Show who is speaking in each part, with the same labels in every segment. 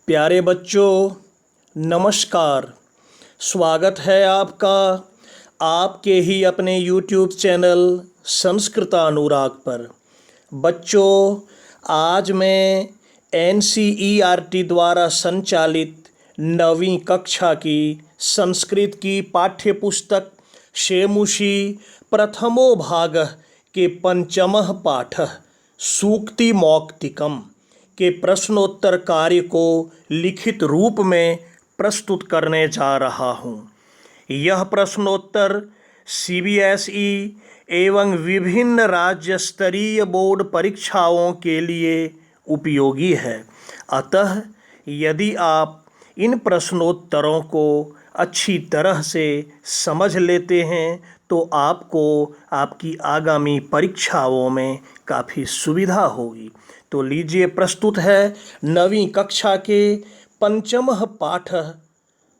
Speaker 1: प्यारे बच्चों, नमस्कार। स्वागत है आपका आपके ही अपने YouTube चैनल संस्कृतानुराग पर। बच्चों, आज मैं NCERT द्वारा संचालित 9वीं कक्षा की संस्कृत की पाठ्य पुस्तक शेमुषी प्रथमो भाग के पंचमः पाठ सूक्ति मौक्तिकम के प्रश्नोत्तर कार्य को लिखित रूप में प्रस्तुत करने जा रहा हूँ। यह प्रश्नोत्तर CBSE एवं विभिन्न राज्य स्तरीय बोर्ड परीक्षाओं के लिए उपयोगी है। अतः यदि आप इन प्रश्नोत्तरों को अच्छी तरह से समझ लेते हैं तो आपको आपकी आगामी परीक्षाओं में काफ़ी सुविधा होगी। तो लीजिए, प्रस्तुत है 9वीं कक्षा के पंचमः पाठ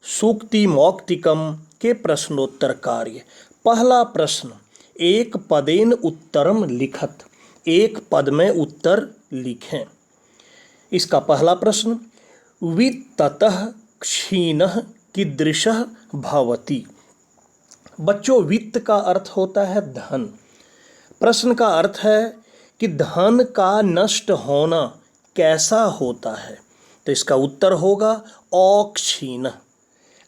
Speaker 1: सूक्ति मौक्तिकम के प्रश्नोत्तर कार्य। पहला प्रश्न, एक पदेन उत्तरम लिखत। एक पद में उत्तर लिखें। इसका पहला प्रश्न, वित्ततः क्षीणः कीदृशः भवति। बच्चों, वित्त का अर्थ होता है धन। प्रश्न का अर्थ है कि धन का नष्ट होना कैसा होता है। तो इसका उत्तर होगा अक्षीण।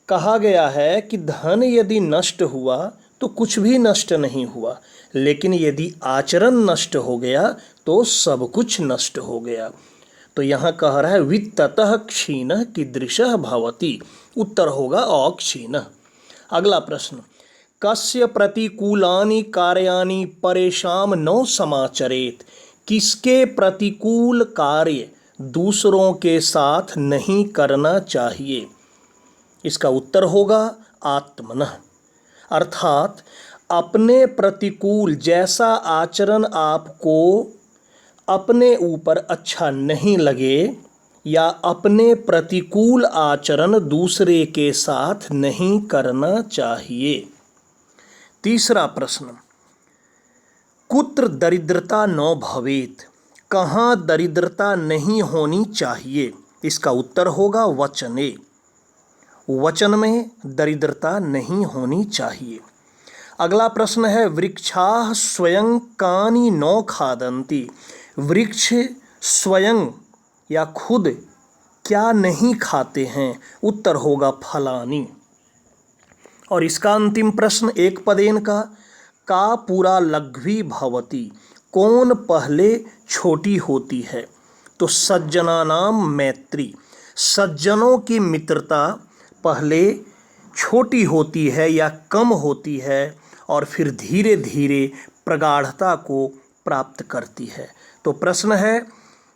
Speaker 1: कहा गया है कि धन यदि नष्ट हुआ तो कुछ भी नष्ट नहीं हुआ, लेकिन यदि आचरण नष्ट हो गया तो सब कुछ नष्ट हो गया। तो यहाँ कह रहा है वित्ततः क्षीणः कीदृशः भवति। उत्तर होगा अक्षीण। अगला प्रश्न, कस्य प्रतिकूलानि कार्याणि परेषां न समाचरेत्। किसके प्रतिकूल कार्य दूसरों के साथ नहीं करना चाहिए। इसका उत्तर होगा आत्मनः। अर्थात अपने प्रतिकूल जैसा आचरण आपको अपने ऊपर अच्छा नहीं लगे या अपने प्रतिकूल आचरण दूसरे के साथ नहीं करना चाहिए। तीसरा प्रश्न, कुत्र दरिद्रता न भवेत्। कहाँ दरिद्रता नहीं होनी चाहिए। इसका उत्तर होगा वचने। वचन में दरिद्रता नहीं होनी चाहिए। अगला प्रश्न है, वृक्षाः स्वयं कानि न खादन्ति। वृक्ष स्वयं या खुद क्या नहीं खाते हैं। उत्तर होगा फलानि। और इसका अंतिम प्रश्न एक पदेन का पूरा लघ्वी भवति। कौन पहले छोटी होती है। तो सज्जनानाम मैत्री। सज्जनों की मित्रता पहले छोटी होती है या कम होती है और फिर धीरे धीरे प्रगाढ़ता को प्राप्त करती है। तो प्रश्न है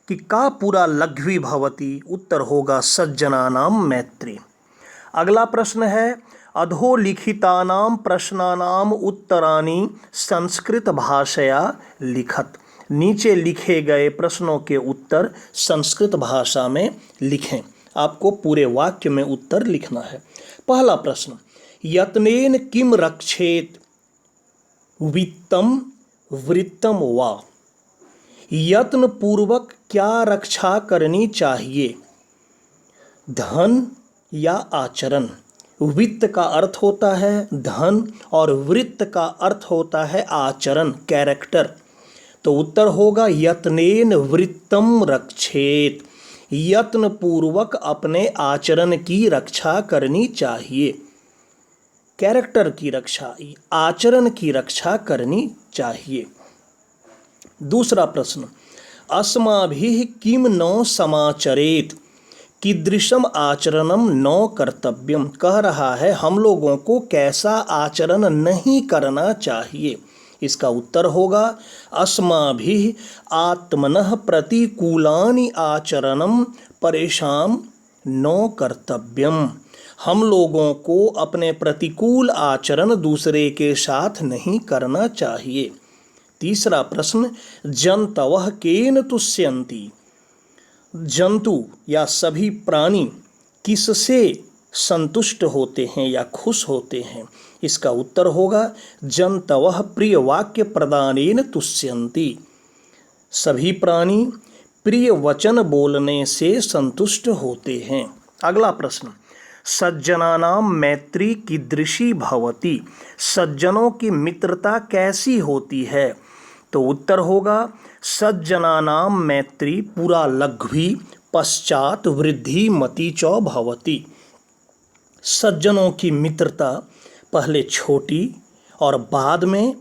Speaker 1: कि का पूरा लघ्वी भवति। उत्तर होगा सज्जनानाम मैत्री। अगला प्रश्न है, अधोलिखितानां प्रश्नानां उत्तराणि संस्कृत भाषया लिखत। नीचे लिखे गए प्रश्नों के उत्तर संस्कृत भाषा में लिखें। आपको पूरे वाक्य में उत्तर लिखना है। पहला प्रश्न, यत्नेन किम रक्षेत वित्तम वृत्तम वा। यत्न पूर्वक क्या रक्षा करनी चाहिए, धन या आचरण। वित्त का अर्थ होता है धन और वृत्त का अर्थ होता है आचरण, कैरेक्टर। तो उत्तर होगा यत्नेन वृत्तम रक्षेत। यत्न पूर्वक अपने आचरण की रक्षा करनी चाहिए। कैरेक्टर की रक्षा, आचरण की रक्षा करनी चाहिए। दूसरा प्रश्न, अस्माभिः किम न समाचरेत् कीदृशम आचरणम न कर्तव्यम। कह रहा है हम लोगों को कैसा आचरण नहीं करना चाहिए। इसका उत्तर होगा अस्माभिः आत्मनः प्रतिकूलानि आचरणम परेषां न कर्तव्यम। हम लोगों को अपने प्रतिकूल आचरण दूसरे के साथ नहीं करना चाहिए। तीसरा प्रश्न, जन्तवः केन तुष्यन्ति। जंतु या सभी प्राणी किससे संतुष्ट होते हैं या खुश होते हैं। इसका उत्तर होगा जंतवः प्रिय वाक्य प्रदानेन तुष्यन्ति। सभी प्राणी प्रिय वचन बोलने से संतुष्ट होते हैं। अगला प्रश्न, सज्जनानां मैत्री कीदृशी भवति, सज्जनों की मित्रता कैसी होती है? तो उत्तर होगा सज्जनानां मैत्री पुरा लघ्वी पश्चात वृद्धि मति च भवति। सज्जनों की मित्रता पहले छोटी और बाद में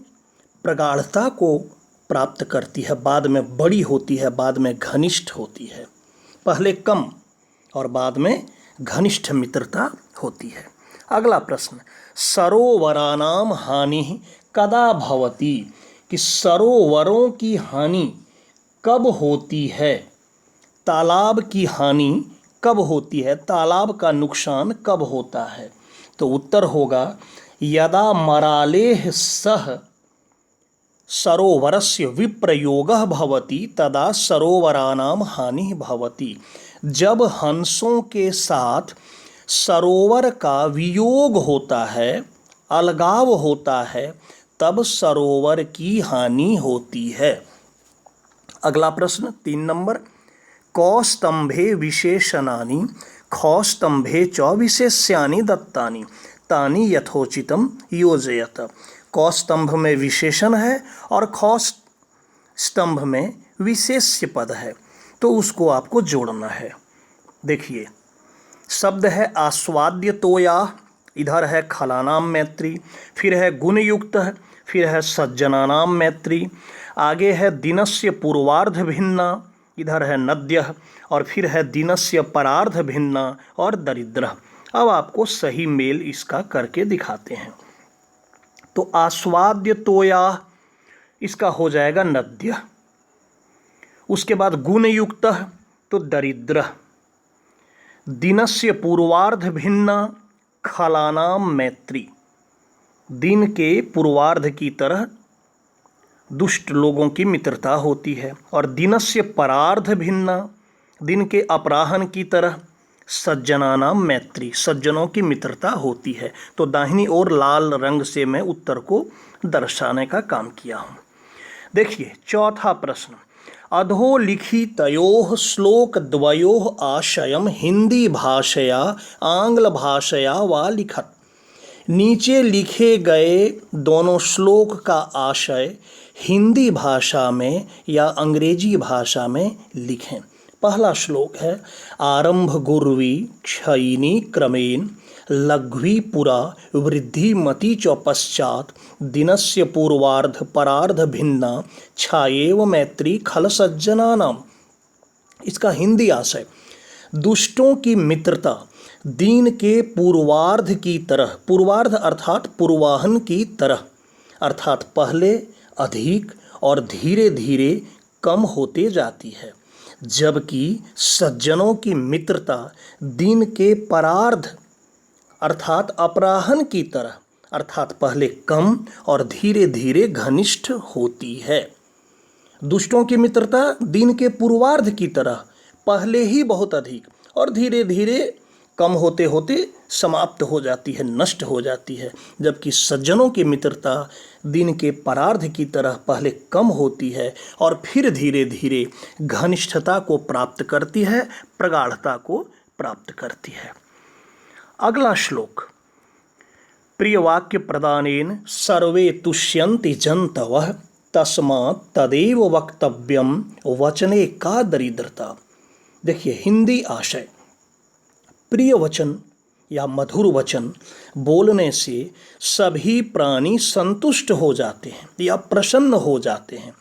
Speaker 1: प्रगाढ़ता को प्राप्त करती है, बाद में बड़ी होती है, बाद में घनिष्ठ होती है। पहले कम और बाद में घनिष्ठ मित्रता होती है। अगला प्रश्न, सरोवरानाम हानि कदा भवति, कि सरोवरों की हानि कब होती है? तालाब की हानि कब होती है, तालाब का नुकसान कब होता है? तो उत्तर होगा यदा मरालेः सह सरोवरस्य विप्रयोगः भवति तदा सरोवरानाम हानिः भवति। जब हंसों के साथ सरोवर का वियोग होता है, अलगाव होता है, तब सरोवर की हानि होती है। अगला प्रश्न 3 नंबर, कौस्तंभे विशेषणानि खौस्तंभे च विशेष्यानि दत्तानि तानि यथोचितम योजयत। कौस्तंभ में विशेषण है और खौस्तंभ में विशेष्य पद है, तो उसको आपको जोड़ना है। देखिए, शब्द है आस्वाद्य तोया, इधर है खलानाम मैत्री, फिर है गुणयुक्त, फिर है सज्जनानाम मैत्री, आगे है दिनस्य पूर्वार्ध भिन्ना, इधर है नद्यः, और फिर है दिनस्य परार्ध भिन्ना और दरिद्र। अब आपको सही मेल इसका करके दिखाते हैं। तो आस्वाद्य तोया इसका हो जाएगा नद्य, उसके बाद गुणयुक्त तो दरिद्र, दिनस्य पूर्वार्ध भिन्ना खलानाम मैत्री, दिन के पूर्वार्ध की तरह दुष्ट लोगों की मित्रता होती है, और दिनस्य परार्ध भिन्ना, दिन के अपराह्न की तरह सज्जनानाम मैत्री, सज्जनों की मित्रता होती है। तो दाहिनी ओर लाल रंग से मैं उत्तर को दर्शाने का काम किया हूँ। देखिए चौथा प्रश्न, अधोलिखितयोः श्लोकद्वयोः आशयं हिंदी भाषया आंग्ल भाषया वा लिखत। नीचे लिखे गए दोनों श्लोक का आशय हिंदी भाषा में या अंग्रेजी भाषा में लिखें। पहला श्लोक है, आरंभ गुर्वी क्षयिनी क्रमेण लघ्वी पुरा वृद्धि मति च पश्चात दिनस्य पूर्वार्ध परार्ध भिन्ना छायेव मैत्री खल सज्जनानाम। इसका हिंदी आशय, दुष्टों की मित्रता दिन के पूर्वार्ध की तरह, पूर्वार्ध अर्थात पूर्वाहन की तरह, अर्थात पहले अधिक और धीरे धीरे कम होते जाती है, जबकि सज्जनों की मित्रता दिन के परार्ध अर्थात अपराह्न की तरह, अर्थात पहले कम और धीरे धीरे घनिष्ठ होती है। दुष्टों की मित्रता दिन के पूर्वार्ध की तरह पहले ही बहुत अधिक और धीरे धीरे कम होते होते समाप्त हो जाती है, नष्ट हो जाती है, जबकि सज्जनों की मित्रता दिन के परार्ध की तरह पहले कम होती है और फिर धीरे धीरे घनिष्ठता को प्राप्त करती है, प्रगाढ़ता को प्राप्त करती है। अगला श्लोक, प्रियवाक्य प्रदानेन सर्वे तुष्यन्ति जन्तवः तस्मात् तदेव वक्तव्यम वचने का दरिद्रता। देखिए हिंदी आशय, प्रिय वचन या मधुर वचन बोलने से सभी प्राणी संतुष्ट हो जाते हैं या प्रसन्न हो जाते हैं,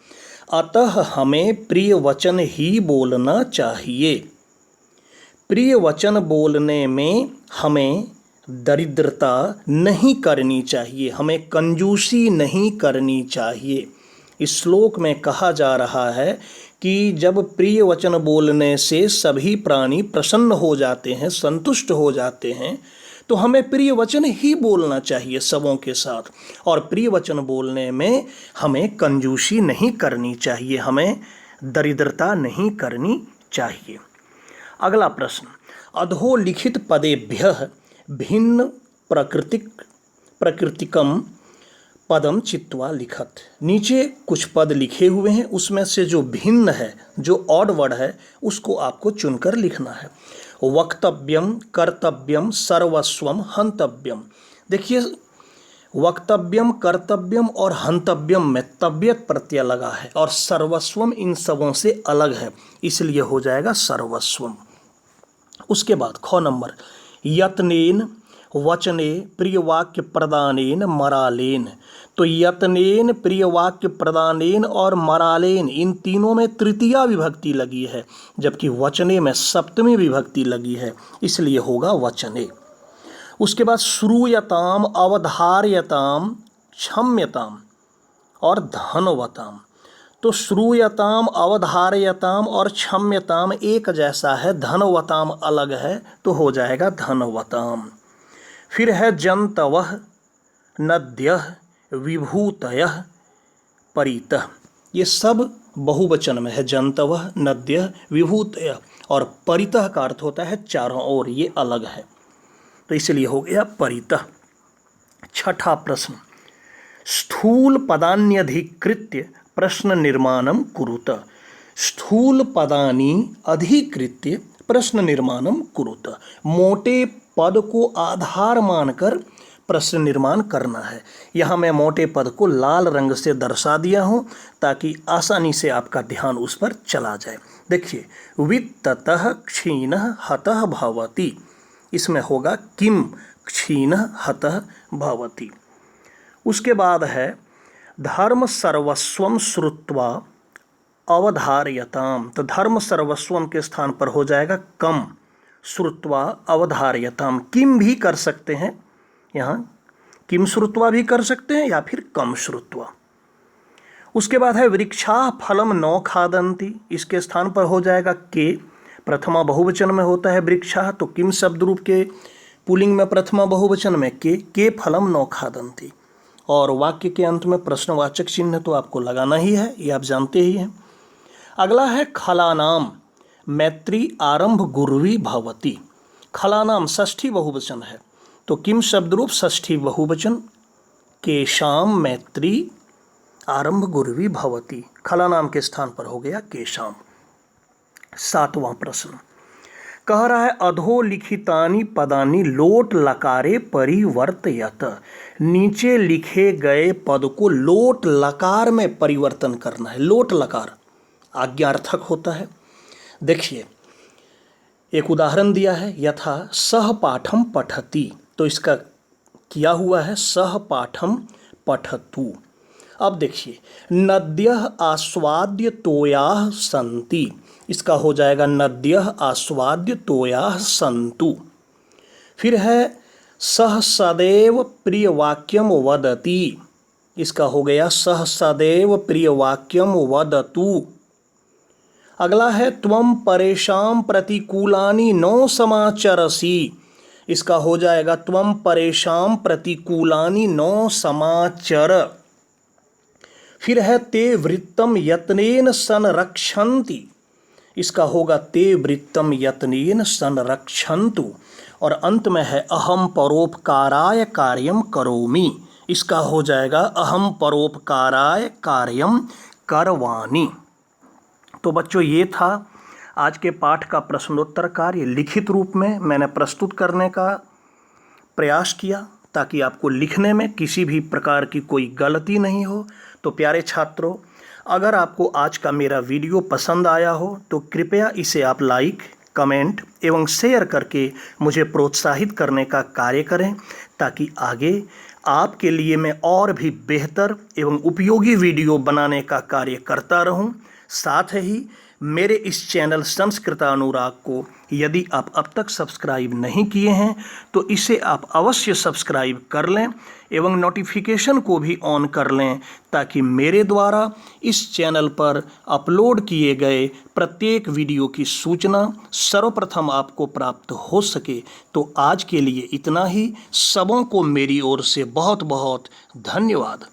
Speaker 1: अतः हमें प्रिय वचन ही बोलना चाहिए। प्रिय वचन बोलने में हमें दरिद्रता नहीं करनी चाहिए, हमें कंजूसी नहीं करनी चाहिए। इस श्लोक में कहा जा रहा है कि जब प्रिय वचन बोलने से सभी प्राणी प्रसन्न हो जाते हैं, संतुष्ट हो जाते हैं, तो हमें प्रिय वचन ही बोलना चाहिए सबों के साथ, और प्रिय वचन बोलने में हमें कंजूसी नहीं करनी चाहिए, हमें दरिद्रता नहीं करनी चाहिए। अगला प्रश्न, अधोलिखित पदेभ्यः भिन्न प्रकृतिकम पदम चित्वा लिखत। नीचे कुछ पद लिखे हुए हैं, उसमें से जो भिन्न है, जो ऑड वर्ड है, उसको आपको चुनकर लिखना है। वक्तव्यम, कर्तव्यम, सर्वस्वम, हंतव्यम। देखिए, वक्तव्यम, कर्तव्यम और हंतव्यम में तव्यत प्रत्यय लगा है और सर्वस्वम इन सबों से अलग है, इसलिए हो जाएगा सर्वस्वम। उसके बाद ख नंबर, यत्नेन वचने प्रियवाक्य प्रदानेन मरालेन। तो यत्नेन, प्रियवाक्य प्रदानेन और मरालेन, इन तीनों में तृतीया विभक्ति लगी है, जबकि वचने में सप्तमी विभक्ति लगी है, इसलिए होगा वचने। उसके बाद श्रूयताम, अवधार्यताम, क्षम्यताम और धनवताम। तो श्रूयताम, अवधार्यताम और क्षम्यताम एक जैसा है, धनवताम अलग है, तो हो जाएगा धनवताम। फिर है जंतवः, नद्यः, विभूतयः, परितः। ये सब बहुवचन में है, जंतवः, नद्यः, विभूतयः और परितः का अर्थ होता है चारों ओर, ये अलग है, तो इसलिए हो गया परितः। छठा प्रश्न, स्थूल पदान्यधिकृत्य प्रश्न निर्माणम कुरुत। स्थूल पदानि अधिकृत्य प्रश्न निर्माणम कुरुत। मोटे पद को आधार मानकर प्रश्न निर्माण करना है। यहाँ मैं मोटे पद को लाल रंग से दर्शा दिया हूँ ताकि आसानी से आपका ध्यान उस पर चला जाए। देखिए, वित्ततः क्षीणः हतः भवति, इसमें होगा किम क्षीणः हतः भवति। उसके बाद है धर्म सर्वस्वम श्रुत्वा अवधार्यताम। तो धर्म सर्वस्वम के स्थान पर हो जाएगा कम श्रुत्वा अवधार्यताम। किम भी कर सकते हैं, यहाँ किम श्रुत्वा भी कर सकते हैं या फिर कम श्रुत्वा। उसके बाद है वृक्षा फलम न खादन्ति, इसके स्थान पर हो जाएगा के। प्रथमा बहुवचन में होता है वृक्षा, तो किम शब्द रूप के पुल्लिंग में प्रथमा बहुवचन में के फलम न खादन्ति। और वाक्य के अंत में प्रश्नवाचक चिन्ह तो आपको लगाना ही है, ये आप जानते ही हैं। अगला है खलानाम, मैत्री आरंभ गुर्वी भवति। खलानाम षष्ठी बहुवचन है, तो किम शब्द रूप षष्ठी बहुवचन, केशाम मैत्री आरंभ गुर्वी भवति। खलानाम के स्थान पर हो गया केशाम। सातवां प्रश्न कह रहा है अधोलिखितानि पदानि लोट लकारे परिवर्तयत। नीचे लिखे गए पद को लोट लकार में परिवर्तन करना है। लोट लकार आज्ञार्थक होता है। देखिए, एक उदाहरण दिया है, यथा सह पाठम पठति, तो इसका किया हुआ है सह पाठम पठतु। अब देखिए, नद्यः आस्वाद्य तोयाः सन्ति, इसका हो जाएगा नद्यः आस्वाद्य तोयाः सन्तु। फिर है सह सदैव प्रिय वाक्यम वदति, इसका हो गया सह सदैव प्रिय वाक्यम वदतु। अगला है त्वम परेशान प्रतिकूलानि न समाचरसि, इसका हो जाएगा त्वम परेशान प्रतिकूलानि न समाचर। फिर है ते वृत्तम यत्नेन संरक्षन्ति, इसका होगा ते वृत्तम यत्नेन संरक्षन्तु। और अंत में है अहम परोपकाराय कार्यम करोमि, इसका हो जाएगा अहम परोपकाराय कार्यम करवानि। तो बच्चों, ये था आज के पाठ का प्रश्नोत्तर कार्य। लिखित रूप में मैंने प्रस्तुत करने का प्रयास किया ताकि आपको लिखने में किसी भी प्रकार की कोई गलती नहीं हो। तो प्यारे छात्रों, अगर आपको आज का मेरा वीडियो पसंद आया हो तो कृपया इसे आप लाइक, कमेंट एवं शेयर करके मुझे प्रोत्साहित करने का कार्य करें, ताकि आगे आपके लिए मैं और भी बेहतर एवं उपयोगी वीडियो बनाने का कार्य करता रहूं। साथ ही मेरे इस चैनल संस्कृत अनुराग को यदि आप अब तक सब्सक्राइब नहीं किए हैं तो इसे आप अवश्य सब्सक्राइब कर लें एवं नोटिफिकेशन को भी ऑन कर लें, ताकि मेरे द्वारा इस चैनल पर अपलोड किए गए प्रत्येक वीडियो की सूचना सर्वप्रथम आपको प्राप्त हो सके। तो आज के लिए इतना ही। सबों को मेरी ओर से बहुत बहुत धन्यवाद।